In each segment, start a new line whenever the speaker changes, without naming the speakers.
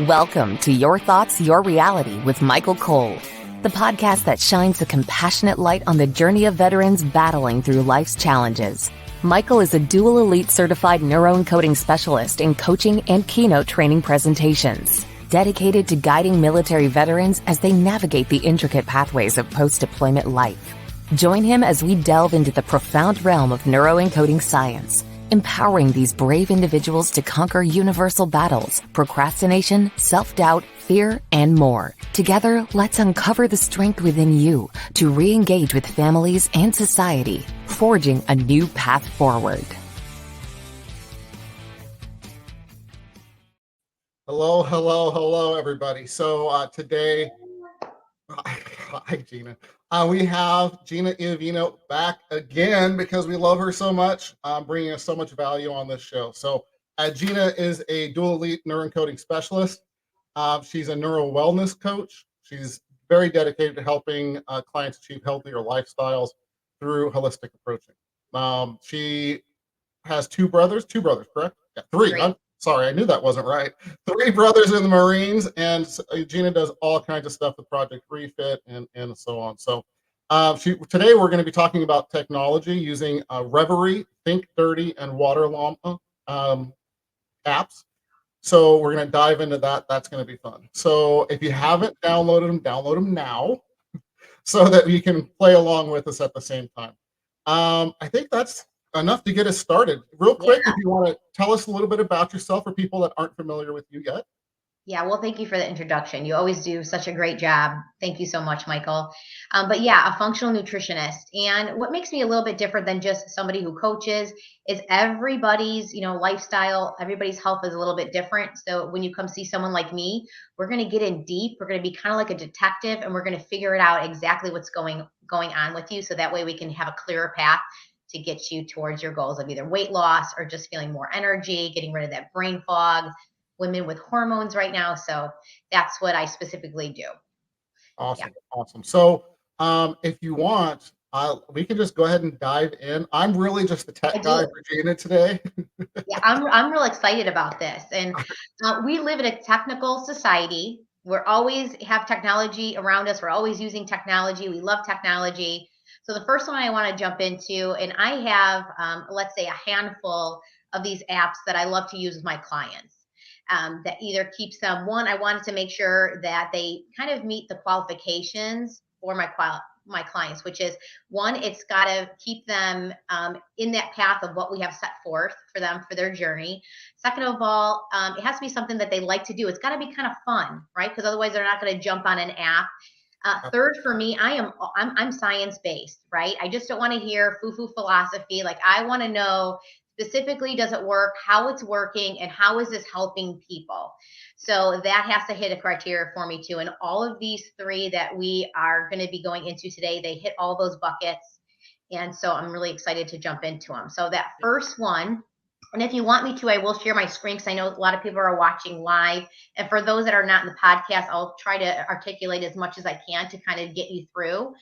Welcome to Your Thoughts, Your Reality with Michael Cole, the podcast that shines a compassionate light on the journey of veterans battling through life's challenges. Michael is a dual elite certified neuroencoding specialist in coaching and keynote training presentations, dedicated to guiding military veterans as they navigate the intricate pathways of post-deployment life. Join him as we delve into the profound realm of neuroencoding science, empowering these brave individuals to conquer universal battles, procrastination, self-doubt, fear, and more. Together, let's uncover the strength within you to re-engage with families and society, forging a new path forward.
Hello, everybody. So today, hi, Gina. We have Gina Iovino back again because we love her so much, bringing us so much value on this show. So Gina is a dual elite neuroencoding specialist. She's a neuro wellness coach. She's very dedicated to helping clients achieve healthier lifestyles through holistic approaching. She has two brothers, correct? Yeah, three. I'm sorry, I knew that wasn't right. Three brothers in the Marines, and Gina does all kinds of stuff with Project Refit and so on. So today we're going to be talking about technology using Reverie, Think Dirty, and Water Llama apps. So we're going to dive into that. That's going to be fun. So if you haven't downloaded them, download them now so that you can play along with us at the same time. I think that's enough to get us started. Real quick, if you want to tell us a little bit about yourself for people that aren't familiar with you yet.
Yeah, well, thank you for the introduction. You always do such a great job. Thank you so much, Michael. But yeah, a functional nutritionist. And what makes me a little bit different than just somebody who coaches is everybody's, lifestyle, everybody's health is a little bit different. So when you come see someone like me, we're going to get in deep. We're going to be kind of like a detective, and we're going to figure it out exactly what's going on with you. So that way we can have a clearer path to get you towards your goals of either weight loss or just feeling more energy, getting rid of that brain fog. Women with hormones right now. So that's what I specifically do.
Awesome. So if you want, we can just go ahead and dive in. I'm really just the tech guy for Gina today.
Yeah, I'm real excited about this. And we live in a technical society. We're always have technology around us. We're always using technology. We love technology. So the first one I want to jump into, and I have, let's say, a handful of these apps that I love to use with my clients. That either keeps them, one, I wanted to make sure that they kind of meet the qualifications for my clients, which is one, it's got to keep them in that path of what we have set forth for them for their journey. Second of all, it has to be something that they like to do. It's got to be kind of fun, right? Because otherwise they're not going to jump on an app. Third, for me, I'm science-based, right? I just don't want to hear foo-foo philosophy. Like, I want to know specifically, does it work, how it's working, and how is this helping people? So that has to hit a criteria for me too. And all of these three that we are going to be going into today, they hit all those buckets. And so I'm really excited to jump into them. So that first one, and if you want me to, I will share my screen because I know a lot of people are watching live. And for those that are not in the podcast, I'll try to articulate as much as I can to kind of get you through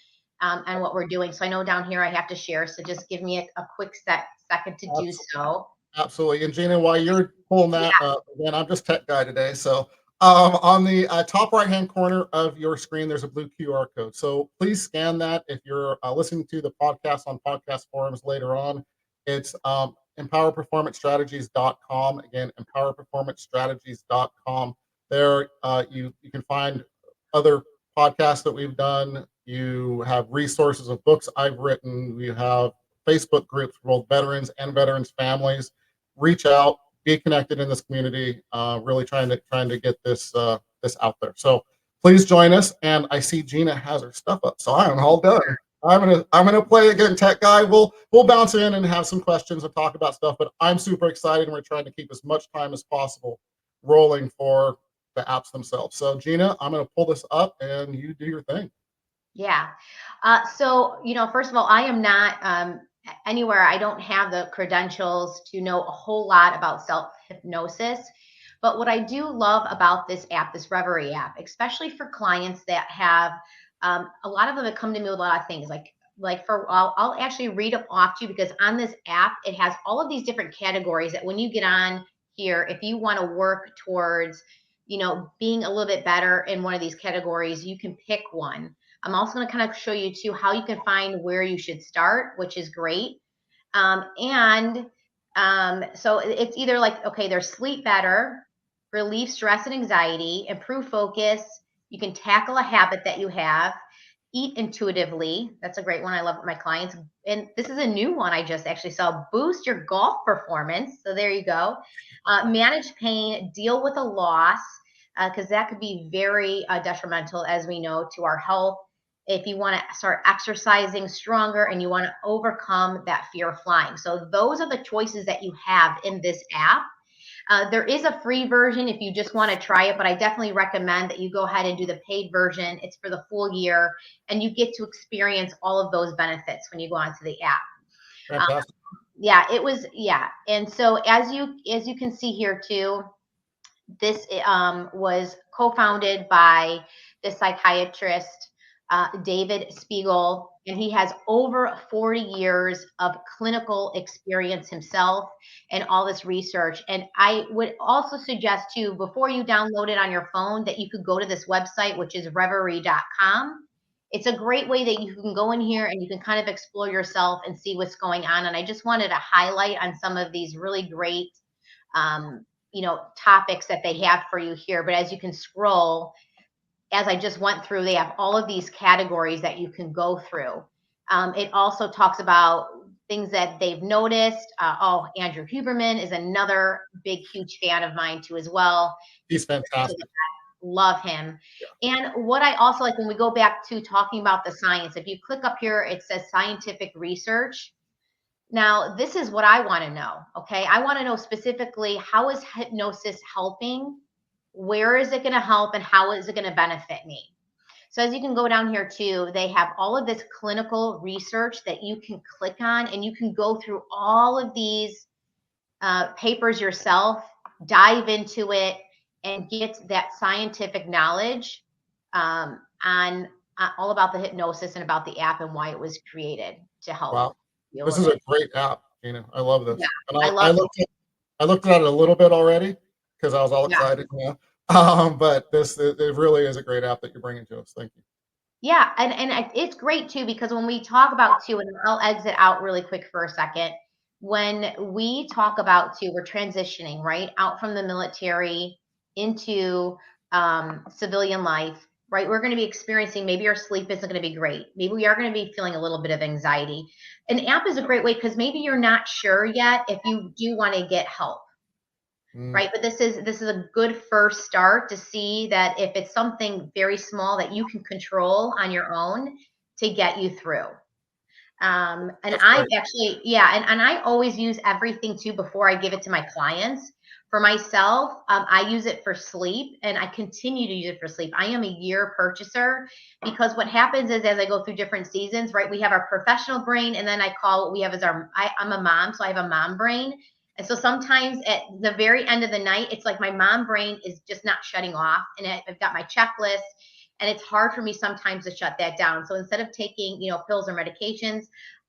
and what we're doing. So I know down here I have to share. So just give me a quick second to do so.
Absolutely. And Gina, while you're pulling that up, again, I'm just tech guy today. So on the top right-hand corner of your screen, there's a blue QR code. So please scan that. If you're listening to the podcast on podcast forums later on, it's empowerperformancestrategies.com. Again, empowerperformancestrategies.com. There you can find other podcasts that we've done. You have resources of books I've written. We have Facebook groups for both veterans and veterans families. Reach out, be connected in this community. Really trying to get this out there. So please join us. And I see Gina has her stuff up, so I'm all done. I'm gonna play again, tech guy. We'll bounce in and have some questions and talk about stuff. But I'm super excited, and we're trying to keep as much time as possible rolling for the apps themselves. So Gina, I'm gonna pull this up, and you do your thing.
Yeah. So first of all, I am not anywhere. I don't have the credentials to know a whole lot about self-hypnosis. But what I do love about this app, this Reverie app, especially for clients that have a lot of them that come to me with a lot of things I'll actually read them off to you because on this app, it has all of these different categories that when you get on here, if you want to work towards being a little bit better in one of these categories, you can pick one. I'm also going to kind of show you too how you can find where you should start, which is great. So it's either like, okay, there's sleep better, relieve stress and anxiety, improve focus. You can tackle a habit that you have, eat intuitively. That's a great one. I love my clients. And this is a new one I just actually saw. Boost your golf performance. So there you go. Manage pain, deal with a loss, because that could be very detrimental, as we know, to our health. If you want to start exercising stronger and you want to overcome that fear of flying. So those are the choices that you have in this app. There is a free version if you just want to try it, but I definitely recommend that you go ahead and do the paid version. It's for the full year, and you get to experience all of those benefits when you go onto the app.
Fantastic.
And so as you can see here too, this was co-founded by the psychiatrist David Spiegel, and he has over 40 years of clinical experience himself and all this research. And I would also suggest too, before you download it on your phone, that you could go to this website, which is reverie.com. It's a great way that you can go in here and you can kind of explore yourself and see what's going on. And I just wanted to highlight on some of these really great topics that they have for you here. But as you can scroll, as I just went through, they have all of these categories that you can go through. It also talks about things that they've noticed. Andrew Huberman is another big, huge fan of mine too as well.
He's fantastic.
Love him. Yeah. And what I also like, when we go back to talking about the science, if you click up here, it says scientific research. Now, this is what I want to know. Okay. I want to know specifically, how is hypnosis helping? Where is it going to help, and how is it going to benefit me? So as you can go down here too, they have all of this clinical research that you can click on, and you can go through all of these papers yourself, dive into it, and get that scientific knowledge on all about the hypnosis and about the app and why it was created to help.
Wow. This is a great app, Gina. I love this.
Yeah,
and I looked at it a little bit already because I was all excited. Yeah. But it really is a great app that you're bringing to us. Thank you.
Yeah, and it's great too, because when we talk about too, and I'll exit out really quick for a second. When we talk about too, we're transitioning right out from the military into civilian life, right? We're going to be experiencing, maybe our sleep isn't going to be great. Maybe we are going to be feeling a little bit of anxiety. An app is a great way, because maybe you're not sure yet if you do want to get help. Right. But this is a good first start to see that if it's something very small that you can control on your own to get you through. And I've actually, and I always use everything too before I give it to my clients. For myself, I use it for sleep, and I continue to use it for sleep. I am a year purchaser, because what happens is, as I go through different seasons, right, we have our professional brain, and then I call what we have as I'm a mom, so I have a mom brain. And so sometimes at the very end of the night, it's like my mom brain is just not shutting off, and I've got my checklist, and it's hard for me sometimes to shut that down. So instead of taking, pills or medications,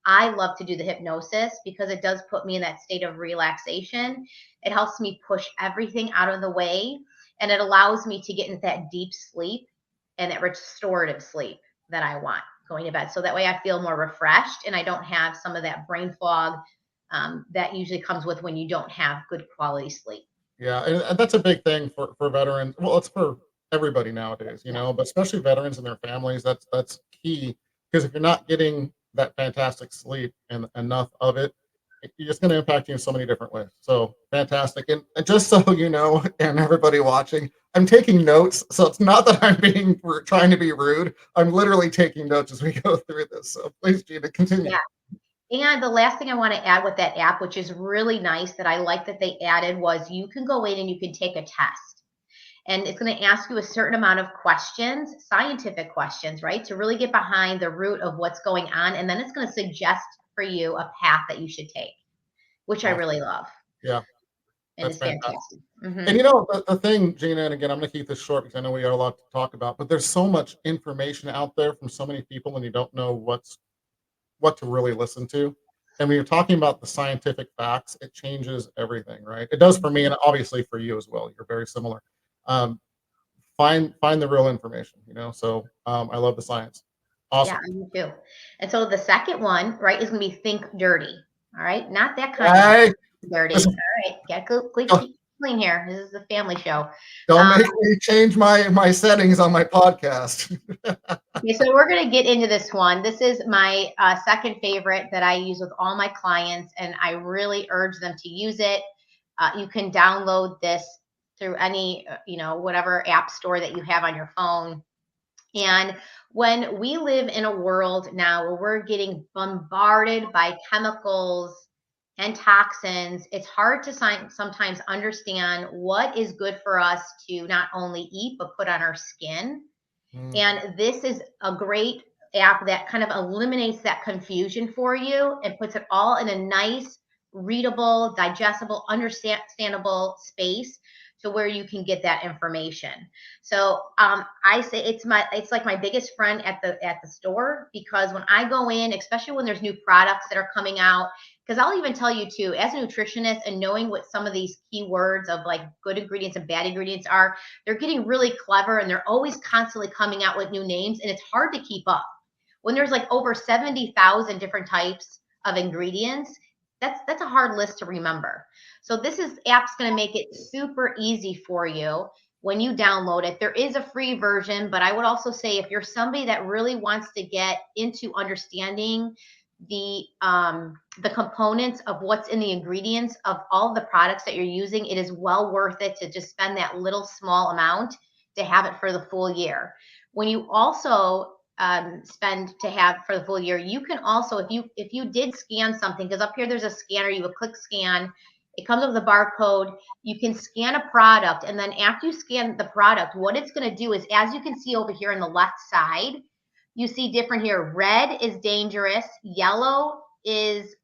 I love to do the hypnosis, because it does put me in that state of relaxation. It helps me push everything out of the way, and it allows me to get into that deep sleep and that restorative sleep that I want going to bed. So that way I feel more refreshed, and I don't have some of that brain fog that usually comes with when you don't have good quality sleep.
Yeah, and that's a big thing for veterans. Well, it's for everybody nowadays, but especially veterans and their families. That's key, because if you're not getting that fantastic sleep and enough of it, it's going to impact you in so many different ways. So fantastic. And just so you know, and everybody watching, I'm taking notes. So it's not that I'm trying to be rude. I'm literally taking notes as we go through this. So please, Gina, continue.
Yeah. And the last thing I want to add with that app, which is really nice that I like that they added, was you can go in and you can take a test. And it's going to ask you a certain amount of questions, scientific questions, right? To really get behind the root of what's going on. And then it's going to suggest for you a path that you should take, which I really love.
Yeah.
And it's fantastic. Mm-hmm.
And the thing, Gina, and again, I'm going to keep this short because I know we got a lot to talk about, but there's so much information out there from so many people, and you don't know what to really listen to. And when you're talking about the scientific facts, it changes everything, right? It does for me, and obviously for you as well. You're very similar. find the real information, So I love the science. Awesome.
Yeah, me too. And so the second one, right, is going to be think dirty. All right, not that kind
Hey,
of dirty.
listen,
All right, get
don't,
clean here. This is the family show.
don't
Um,
make me change my settings on my podcast.
Okay, so we're going to get into this one. This is my second favorite that I use with all my clients, and I really urge them to use it. You can download this through any, whatever app store that you have on your phone. And when we live in a world now where we're getting bombarded by chemicals and toxins, it's hard to sometimes understand what is good for us to not only eat, but put on our skin. And this is a great app that kind of eliminates that confusion for you and puts it all in a nice, readable, digestible, understandable space to where you can get that information. So I say it's like my biggest friend at the store, because when I go in, especially when there's new products that are coming out, because I'll even tell you too, as a nutritionist and knowing what some of these keywords of like good ingredients and bad ingredients are, they're getting really clever and they're always constantly coming out with new names, and it's hard to keep up. When there's like over 70,000 different types of ingredients, that's a hard list to remember. So this app's going to make it super easy for you when you download it. There is a free version, but I would also say if you're somebody that really wants to get into understanding the components of what's in the ingredients of all the products that you're using, it is well worth it to just spend that little small amount to have it for the full year. When you also spend to have for the full year, you can also, if you did scan something, because up here there's a scanner, you would click scan, it comes with a barcode, you can scan a product, and then after you scan the product, what it's going to do is, as you can see over here on the left side, you see different here. Red is dangerous. Yellow is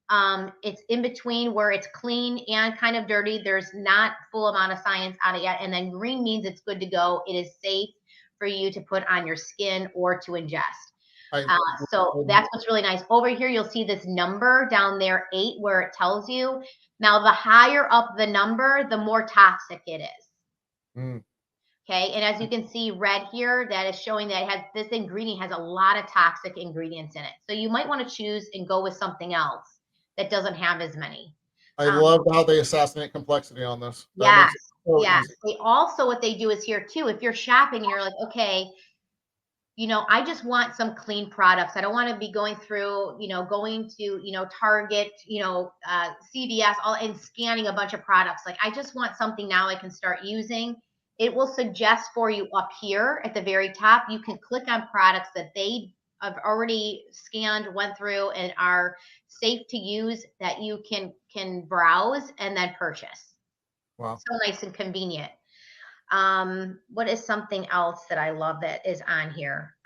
it's in between where it's clean and kind of dirty. There's not full amount of science on it yet. And then green means it's good to go. It is safe for you to put on your skin or to ingest. So that's what's really nice. Over here, you'll see this number down there, 8, where it tells you. Now, the higher up the number, the more toxic it is. Okay, and as you can see, red here, that is showing that this ingredient has a lot of toxic ingredients in it. So you might want to choose and go with something else that doesn't have as many.
I love how they assassinate complexity on this.
That makes it
so easy.
They also, what they do is here too, if you're shopping and you're like, okay, I just want some clean products. I don't want to be going through, going to, Target, CVS, and scanning a bunch of products. Like, I just want something now I can start using. It will suggest for you up here at the very top. You can click on products that they have already scanned, went through, and are safe to use, that you can browse and then purchase.
Wow.
So nice and convenient. What is something else that I love that is on here?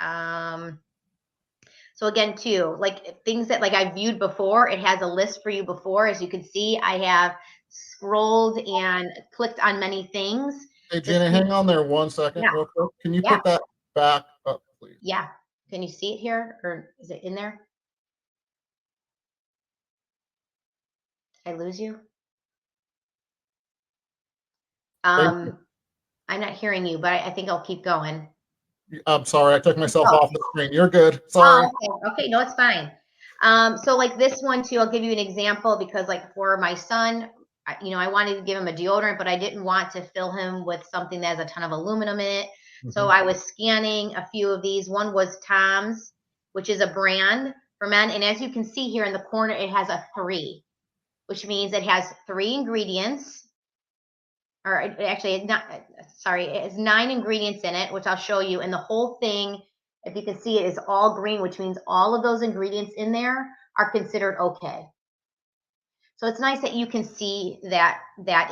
So again, too, like things that like I viewed before, it has a list for you before. As you can see, I have scrolled and clicked on many things.
Hey, Gina, hang on there 1 second real quick. Can you put that back up, please?
Yeah. Can you see it here, or is it in there? Did I lose you? I'm not hearing you, but I think I'll keep going.
I'm sorry, I took myself off the screen. You're good. Sorry.
Okay, no, it's fine. So like this one too, I'll give you an example, because like for my son, I wanted to give him a deodorant, but I didn't want to fill him with something that has a ton of aluminum in it. So I was scanning a few of these. One was Tom's, which is a brand for men. And as you can see here in the corner, it has a 3, which means it has 3 ingredients. Or actually, it has 9 ingredients in it, which I'll show you. And the whole thing, if you can see it, is all green, which means all of those ingredients in there are considered okay. So it's nice that you can see that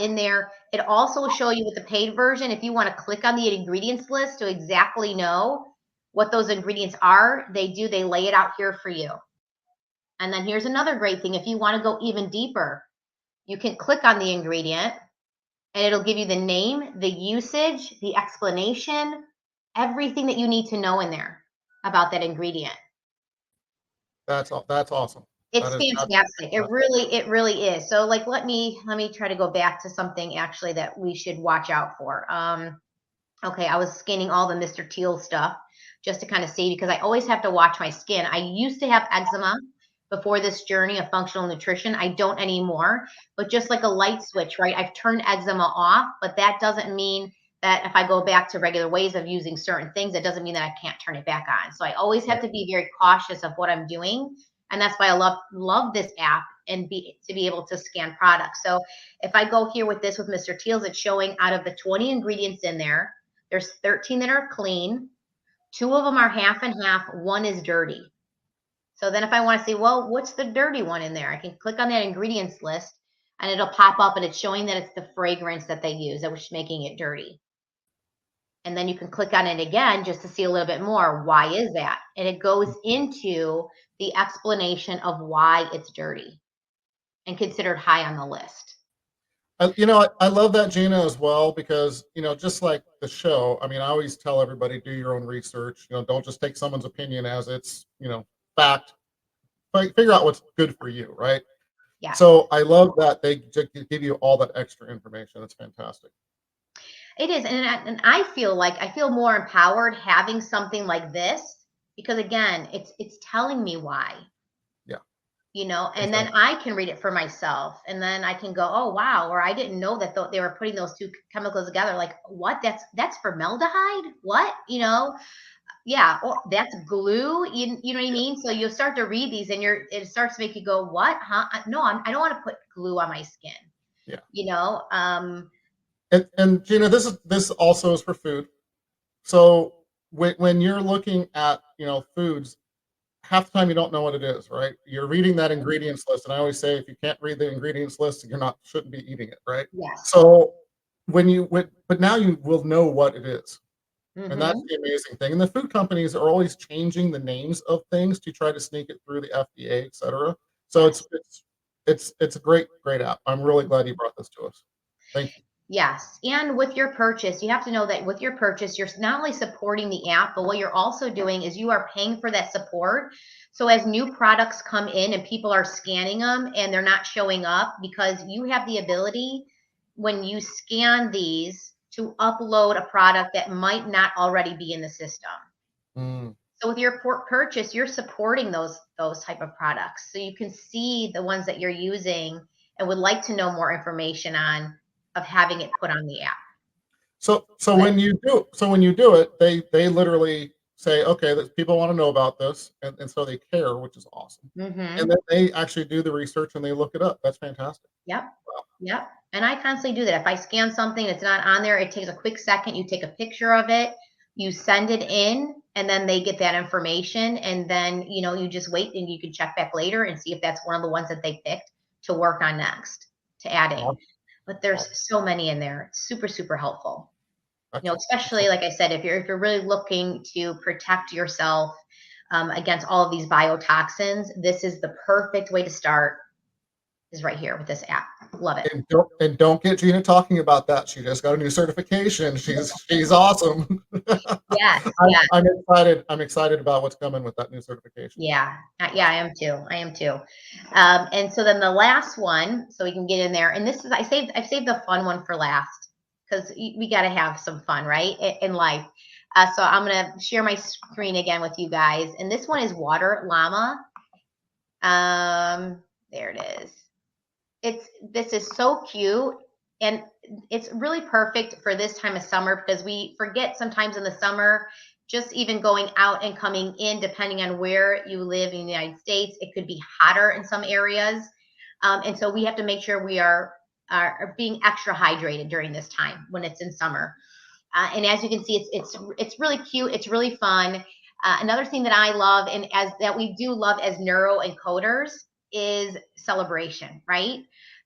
in there. It also will show you with the paid version, if you want to click on the ingredients list to exactly know what those ingredients are, they lay it out here for you. And then here's another great thing. If you want to go even deeper, you can click on the ingredient, and it'll give you the name, the usage, the explanation, everything that you need to know in there about that ingredient.
That's awesome.
It's fantastic. It really is. So like, let me try to go back to something actually that we should watch out for. Okay, I was scanning all the Mr. Teal stuff just to kind of see, because I always have to watch my skin. I used to have eczema before this journey of functional nutrition. I don't anymore, but just like a light switch, right? I've turned eczema off, but that doesn't mean that if I go back to regular ways of using certain things, it doesn't mean that I can't turn it back on. So I always have to be very cautious of what I'm doing. And that's why I love this app and to be able to scan products. So if I go here with this with Mr. Teal's, it's showing out of the 20 ingredients in there, there's 13 that are clean. 2 of them are half and half. 1 is dirty. So then if I want to see, well, what's the dirty one in there? I can click on that ingredients list and it'll pop up and it's showing that it's the fragrance that they use that was making it dirty. And then you can click on it again just to see a little bit more. Why is that? And it goes into the explanation of why it's dirty and considered high on the list.
I love that, Gina, as well, because, just like the show, I mean, I always tell everybody, do your own research. Don't just take someone's opinion as it's, fact. Figure out what's good for you, right?
Yeah.
So I love that they give you all that extra information. It's fantastic.
It is. And I feel more empowered having something like this, because again, it's telling me why.
Yeah.
And then I can read it for myself, and then I can go, oh wow, or I didn't know that they were putting those 2 chemicals together. Like, what? That's formaldehyde? What? Yeah, or that's glue. You know what I mean? So you'll start to read these, and it starts to make you go, what? Huh? No, I don't want to put glue on my skin.
Yeah. And Gina, this also is for food. So when you're looking at foods, half the time you don't know what it is, right? You're reading that ingredients list, and I always say if you can't read the ingredients list, shouldn't be eating it, right?
Yes.
So but now you will know what it is, and that's
Mm-hmm.
the amazing thing. And the food companies are always changing the names of things to try to sneak it through the FDA, etc. So
Yes.
it's a great app. I'm really glad you brought this to us. Thank you.
Yes. And with your purchase, you have to know that with your purchase, you're not only supporting the app, but what you're also doing is you are paying for that support. So as new products come in and people are scanning them and they're not showing up, because you have the ability when you scan these to upload a product that might not already be in the system.
Mm.
So with your purchase, you're supporting those type of products. So you can see the ones that you're using and would like to know more information on of having it put on the app.
So when you do it, they literally say, okay, people want to know about this, and so they care, which is awesome.
Mm-hmm.
And then they actually do the research and they look it up. That's fantastic.
Yep.
Wow.
Yep. And I constantly do that. If I scan something that's not on there, it takes a quick second. You take a picture of it, you send it in, and then they get that information. And then, you just wait and you can check back later and see if that's one of the ones that they picked to work on next, to adding.
Awesome.
But there's so many in there. It's super, super helpful.
Excellent.
Especially like I said, if you're really looking to protect yourself against all of these biotoxins, this is the perfect way to start. Is right here with this app. Love it.
And don't get Gina talking about that. She just got a new certification. She's awesome.
Yes.
I'm excited about what's coming with that new certification.
Yeah. Yeah, I am too. And so then the last one, so we can get in there. And this is I've saved the fun one for last, because we got to have some fun, right, in life. So I'm going to share my screen again with you guys. And this one is Water Llama. There it is. This is so cute, and it's really perfect for this time of summer, because we forget sometimes in the summer, just even going out and coming in, depending on where you live in the United States, it could be hotter in some areas. And so we have to make sure we are being extra hydrated during this time when it's in summer. And as you can see, it's really cute. It's really fun. Another thing that I love, and that we do love as neuro encoders, is celebration, right?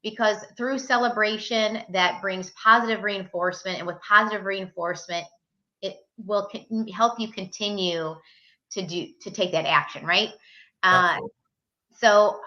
Because through celebration, that brings positive reinforcement, and with positive reinforcement, it will help you continue to take that action, right? So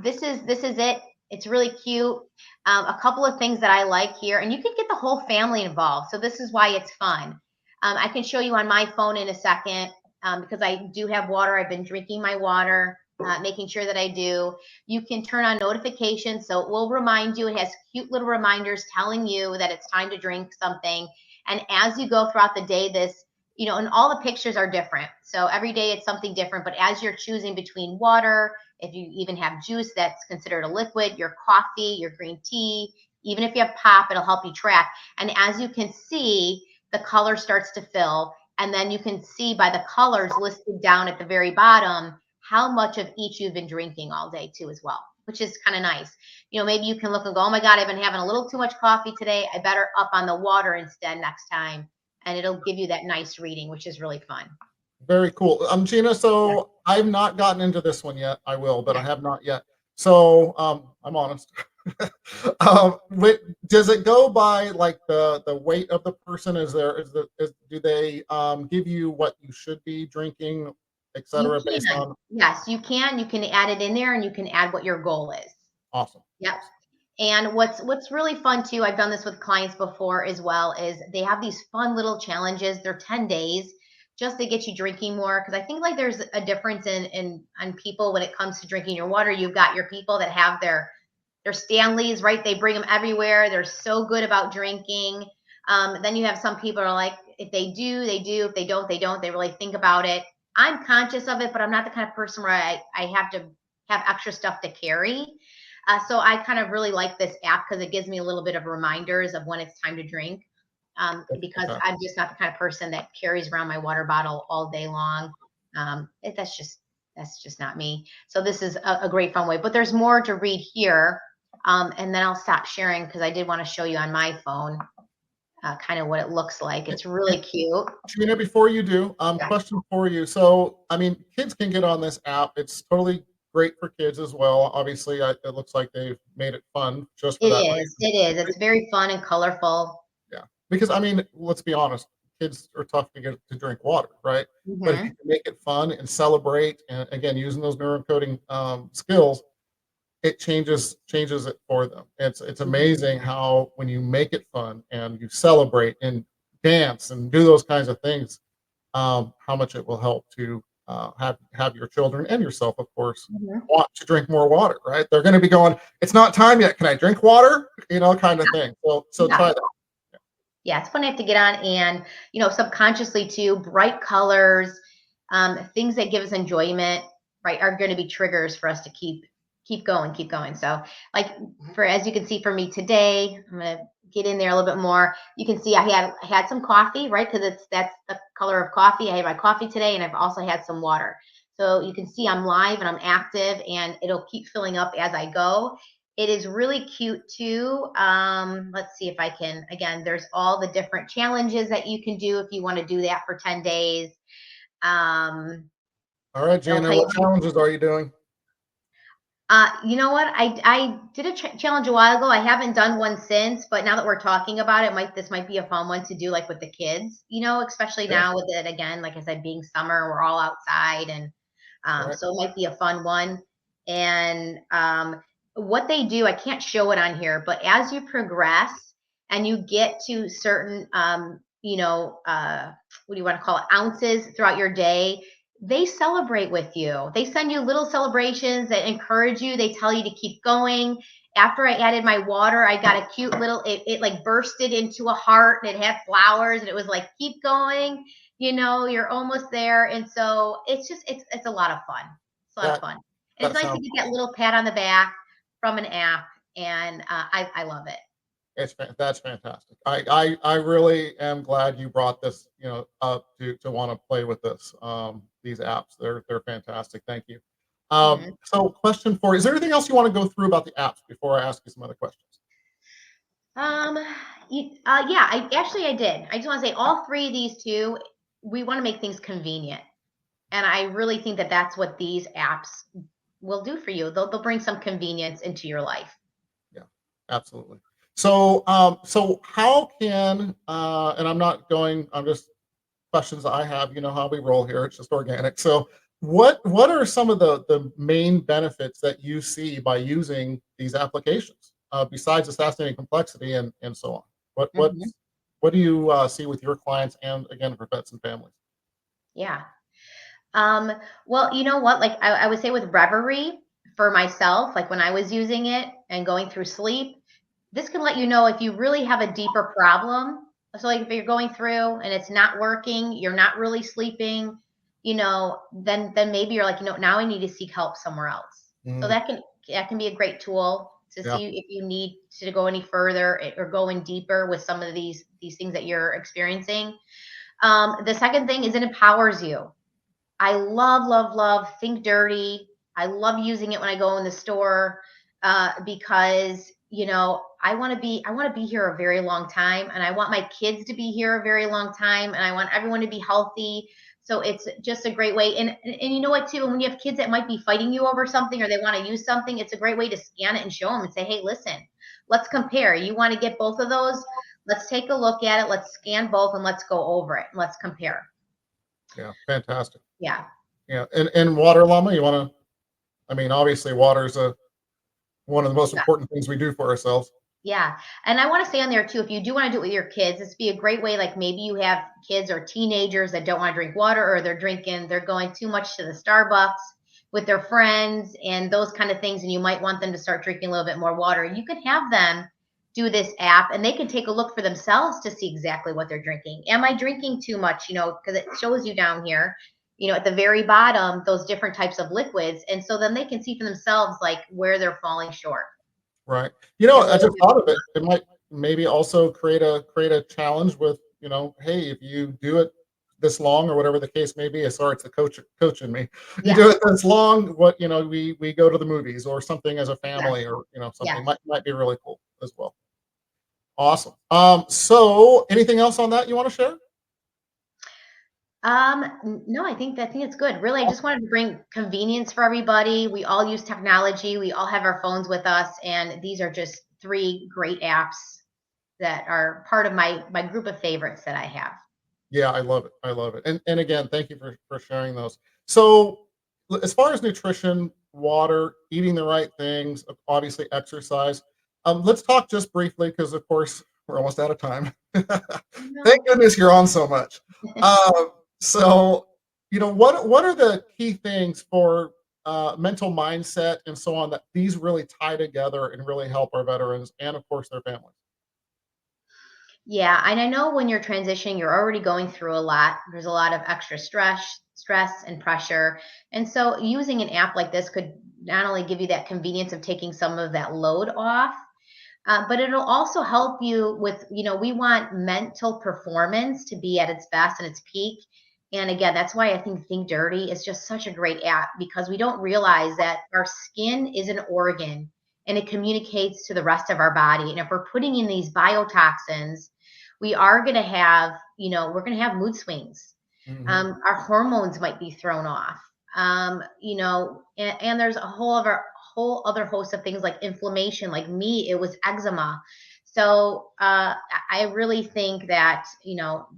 this is it. It's really cute. A couple of things that I like here, and you can get the whole family involved. So this is why it's fun. I can show you on my phone in a second, because I do have water. I've been drinking my water, making sure that I do. You can turn on notifications, so it will remind you. It has cute little reminders telling you that it's time to drink something. And as you go throughout the day, this, and all the pictures are different. So every day it's something different. But as you're choosing between water, if you even have juice that's considered a liquid, your coffee, your green tea, even if you have pop, it'll help you track. And as you can see, the color starts to fill. And then you can see by the colors listed down at the very bottom how much of each you've been drinking all day too as well, which is kind of nice. Maybe you can look and go, oh my God, I've been having a little too much coffee today. I better up on the water instead next time. And it'll give you that nice reading, which is really fun.
Very cool. Gina, so I've not gotten into this one yet. I will, but I have not yet. So I'm honest. Does it go by like the weight of the person? Do they give you what you should be drinking, etc. based on?
Yes, you can. You can add it in there, and you can add what your goal is.
Awesome.
Yep. And what's really fun too, I've done this with clients before as well, is they have these fun little challenges. They're 10 days just to get you drinking more. Cause I think like there's a difference in people when it comes to drinking your water. You've got your people that have their Stanleys, right? They bring them everywhere. They're so good about drinking. Then you have some people are like, if they do, they do. If they don't, they don't. They really think about it. I'm conscious of it, but I'm not the kind of person where I have to have extra stuff to carry. So I kind of really like this app because it gives me a little bit of reminders of when it's time to drink. Because I'm just not the kind of person that carries around my water bottle all day long. That's just not me. So this is a great fun way. But there's more to read here. And then I'll stop sharing because I did want to show you on my phone kind of what it looks like. It's really cute.
Gina, before you do, question for you. So, I mean, kids can get on this app. It's totally great for kids as well. Obviously, it looks like they've made it fun just for that reason.
It is. It's very fun and colorful.
Yeah, because I mean, let's be honest, kids are tough to get to drink water, right? But if you can make it fun and celebrate, and again, using those neurocoding skills, it changes it for them. It's amazing how when you make it fun and you celebrate and dance and do those kinds of things, how much it will help to have your children and yourself, of course, want to drink more water, right? They're going to be going, it's not time yet. Can I drink water? Kind of thing. So try that.
Yeah, it's fun to have to get on and, subconsciously too, bright colors, things that give us enjoyment, right, are going to be triggers for us to keep going. So like as you can see for me today, I'm going to get in there a little bit more. You can see I had some coffee, right? Because that's the color of coffee. I had my coffee today and I've also had some water. So you can see I'm live and I'm active and it'll keep filling up as I go. It is really cute too. Let's see if I can, again, there's all the different challenges that you can do if you want to do that for 10 days.
All right, Gina, what challenges are you doing?
You know what? I did a challenge a while ago. I haven't done one since, but now that we're talking about it, this might be a fun one to do like with the kids, especially now with it, again, like I said, being summer, we're all outside and so it might be a fun one. And what they do, I can't show it on here, but as you progress and you get to certain, what do you want to call it, ounces throughout your day, they celebrate with you. They send you little celebrations that encourage you. They tell you to keep going. After I added my water, I got a cute little, it like bursted into a heart and it had flowers and it was like, keep going, you're almost there. And so it's a lot of fun. It's a lot of fun. And it's nice to get that little pat on the back from an app. And I love it.
That's fantastic. I really am glad you brought this, up to want to play with this. These apps, they're fantastic. Thank you. So question for you, is there anything else you want to go through about the apps before I ask you some other questions?
Yeah, I did. I just want to say all three of these two, we want to make things convenient. And I really think that that's what these apps will do for you. They'll bring some convenience into your life.
Yeah, absolutely. So, so how can, and I'm just questions I have, how we roll here. It's just organic. So what are some of the main benefits that you see by using these applications, besides assassinating complexity and so on? What do you see with your clients and again, for pets and families?
Yeah. Well, you know what, like I would say with Reverie for myself, like when I was using it and going through sleep, this can let you know if you really have a deeper problem, So like if you're going through and it's not working, you're not really sleeping, then maybe you're like, now I need to seek help somewhere else. So
Mm,
that can be a great tool to
yeah.
see if you need to go any further or go in deeper with some of these things that you're experiencing. The second thing is it empowers you. I love, love, love Think Dirty. I love using it when I go in the store because I want to be here a very long time, and I want my kids to be here a very long time, and I want everyone to be healthy. So it's just a great way. And you know what too? When you have kids that might be fighting you over something or they want to use something, it's a great way to scan it and show them and say, hey, listen, let's compare. You want to get both of those? Let's take a look at it. Let's scan both and let's go over it and let's compare.
Yeah. Fantastic.
Yeah.
Yeah. And water llama, you want to, I mean, obviously water is one of the most
Yeah.
important things we do for ourselves.
Yeah. And I want to say on there too, if you do want to do it with your kids, this be a great way. Like maybe you have kids or teenagers that don't want to drink water, or they're going too much to the Starbucks with their friends and those kind of things. And you might want them to start drinking a little bit more water. You can have them do this app and they can take a look for themselves to see exactly what they're drinking. Am I drinking too much? Because it shows you down here, at the very bottom, those different types of liquids. And so then they can see for themselves like where they're falling short.
Right.
And
I
really
just thought of it. It might maybe also create a challenge with, hey, if you do it this long or whatever the case may be, sorry, it's the coach in me. You
yeah.
do it this long, we go to the movies or something as a
Yes.
family or, something
Yes.
might be really cool as well. Awesome. So anything else on that you want to share?
No, I think it's good. Really, I just wanted to bring convenience for everybody. We all use technology. We all have our phones with us, and these are just three great apps that are part of my group of favorites that I have.
Yeah, I love it. I love it. And again, thank you for sharing those. So, as far as nutrition, water, eating the right things, obviously exercise. Let's talk just briefly because, of course, we're almost out of time.
No.
Thank goodness you're on so much. Uh, so, what are the key things for mental mindset and so on that these really tie together and really help our veterans and, of course, their families?
Yeah, and I know when you're transitioning, you're already going through a lot. There's a lot of extra stress and pressure. And so using an app like this could not only give you that convenience of taking some of that load off, but it'll also help you with, we want mental performance to be at its best and its peak. And again, that's why I think Dirty is just such a great app, because we don't realize that our skin is an organ and it communicates to the rest of our body. And if we're putting in these biotoxins, we are going to have, we're going to have mood swings.
Hmm.
Our hormones might be thrown off. And there's a whole other host of things like inflammation. Like me, it was eczema. So I really think that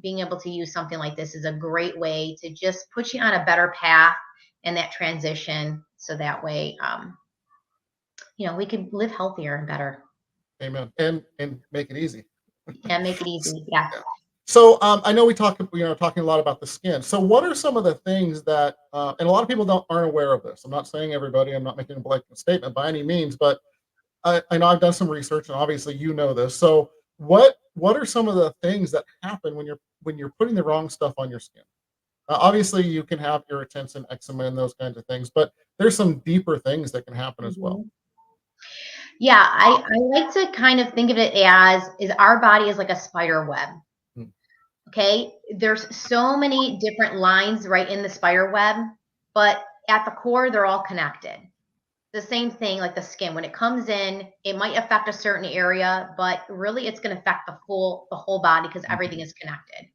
being able to use something like this is a great way to just put you on a better path in that transition. So that way, we can live healthier and better
Amen. And make it easy.
and make it easy. Yeah.
So I know we talked, talking a lot about the skin. So what are some of the things that, and a lot of people aren't aware of this. I'm not saying everybody. I'm not making a blanket statement by any means, but I know I've done some research, and obviously you know this. So what are some of the things that happen when you're putting the wrong stuff on your skin? Obviously, you can have irritants and eczema and those kinds of things, but there's some deeper things that can happen as well.
Mhm. Yeah, I like to kind of think of it as is our body is like a spider web.
Mm,
Okay. There's so many different lines right in the spider web, but at the core, they're all connected. The same thing like the skin. When it comes in, it might affect a certain area, but really it's going to affect the whole body because everything
mhm,
is connected.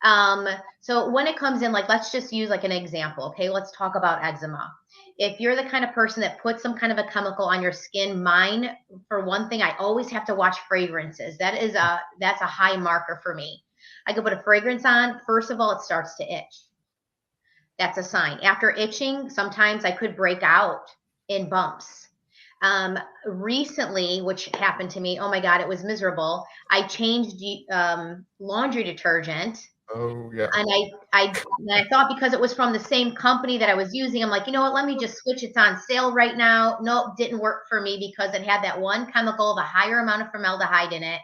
Um, so when it comes in, like let's just use like an example. Okay, let's talk about eczema. If you're the kind of person that puts some kind of a chemical on your skin, mine, for one thing, I always have to watch fragrances. That's a high marker for me. I could put a fragrance on. First of all, it starts to itch. That's a sign. After itching, sometimes I could break out in bumps. Recently, which happened to me, oh my God, it was miserable. I changed laundry detergent,
oh yeah.
and I thought because it was from the same company that I was using, I'm like, you know what? Let me just switch. It's on sale right now. Nope, didn't work for me because it had that one chemical, the higher amount of formaldehyde in it,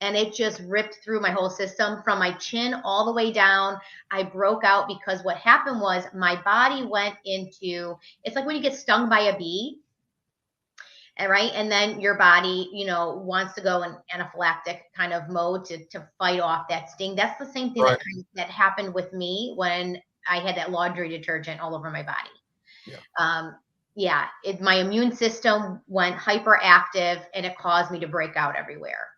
and it just ripped through my whole system from my chin all the way down. I broke out because what happened was my body went into, it's like when you get stung by a bee. And right. And then your body, wants to go in anaphylactic kind of mode to fight off that sting. That's the same thing
Right.
that happened with me when I had that laundry detergent all over my body.
Yeah.
My immune system went hyperactive and it caused me to break out everywhere.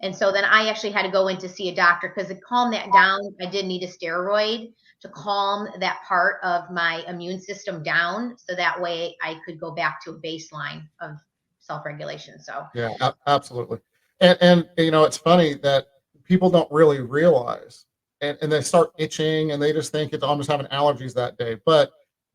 And so then I actually had to go in to see a doctor because to calm that down, I did need a steroid to calm that part of my immune system down. So that way I could go back to a baseline of self-regulation. So
yeah, absolutely. And it's funny that people don't really realize, and they start itching and they just think it's almost having allergies that day. But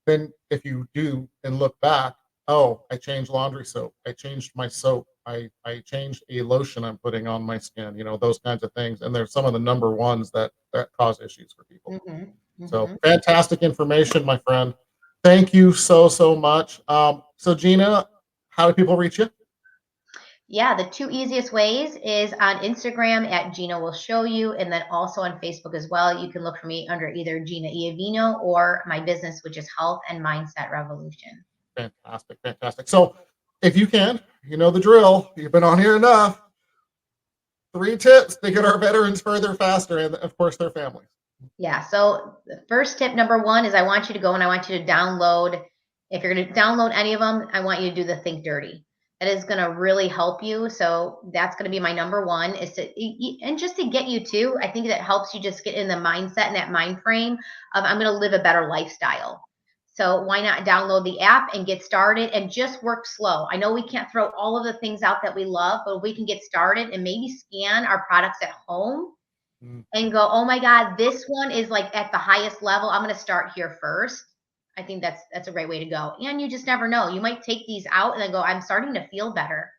then if you do and look back, oh, I changed laundry soap, I changed my soap, I changed a lotion I'm putting on my skin, those kinds of things. And they're some of the number ones that cause issues for people. So fantastic information, my friend. Thank you so much. So Gina, how do people reach you?
Yeah, the two easiest ways is on Instagram at Gina Will Show You, and then also on Facebook as well. You can look for me under either Gina Iovino or my business, which is Health and Mindset Revolution.
Fantastic. So if you can, you know the drill. You've been on here enough. 3 tips to get our veterans further, faster, and of course their families.
Yeah. So the first tip, number 1, is I want you to go and I want you to download. If you're going to download any of them, I want you to do the Think Dirty. That is going to really help you. So that's going to be my number 1 is and just to get you to, I think that helps you just get in the mindset and that mind frame of I'm going to live a better lifestyle. So why not download the app and get started and just work slow. I know we can't throw all of the things out that we love, but we can get started and maybe scan our products at home and go, oh my God, this one is like at the highest level. I'm going to start here first. I think that's a great way to go. And you just never know. You might take these out and then go, I'm starting to feel better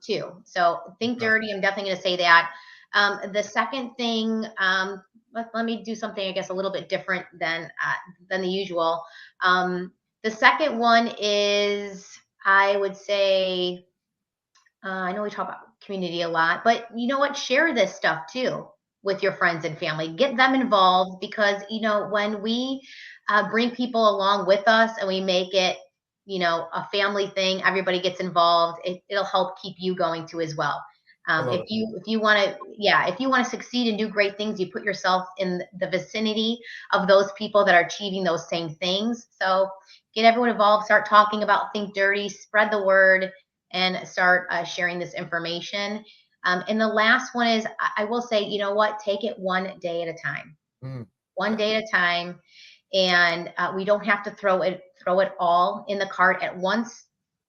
too. So Think Dirty. I'm definitely going to say that. The second thing, let me do something, I guess, a little bit different than the usual. The second one is, I would say, I know we talk about community a lot, but you know what? Share this stuff too with your friends and family. Get them involved because, when we bring people along with us and we make it, a family thing, everybody gets involved. It'll help keep you going too as well. If you want to succeed and do great things, you put yourself in the vicinity of those people that are achieving those same things. So get everyone involved, start talking about Think Dirty, spread the word, and start sharing this information. And the last one is, I will say, you know what? Take it one day at a time. One day at a time. And we don't have to throw it all in the cart at once.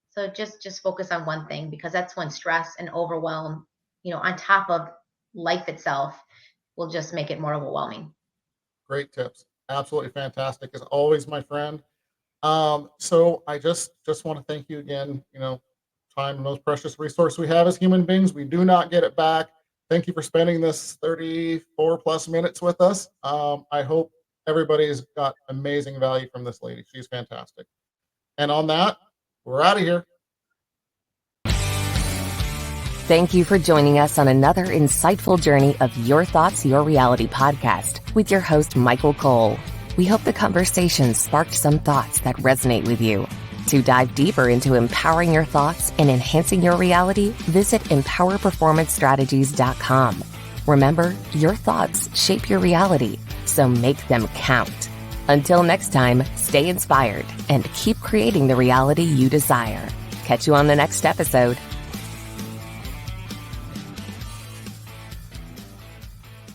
So just focus on one thing, because that's when stress and overwhelm, on top of life itself, will just make it more overwhelming.
Great tips. Absolutely fantastic as always, my friend. So I just want to thank you again. Time, the most precious resource we have as human beings. We do not get it back. Thank you for spending this 34 plus minutes with us. I hope everybody's got amazing value from this lady. She's fantastic. And on that, we're out of here.
Thank you for joining us on another insightful journey of Your Thoughts, Your Reality podcast with your host, Michael Cole. We hope the conversation sparked some thoughts that resonate with you. To dive deeper into empowering your thoughts and enhancing your reality, visit empowerperformancestrategies.com. Remember, your thoughts shape your reality, so make them count. Until next time, stay inspired and keep creating the reality you desire. Catch you on the next episode.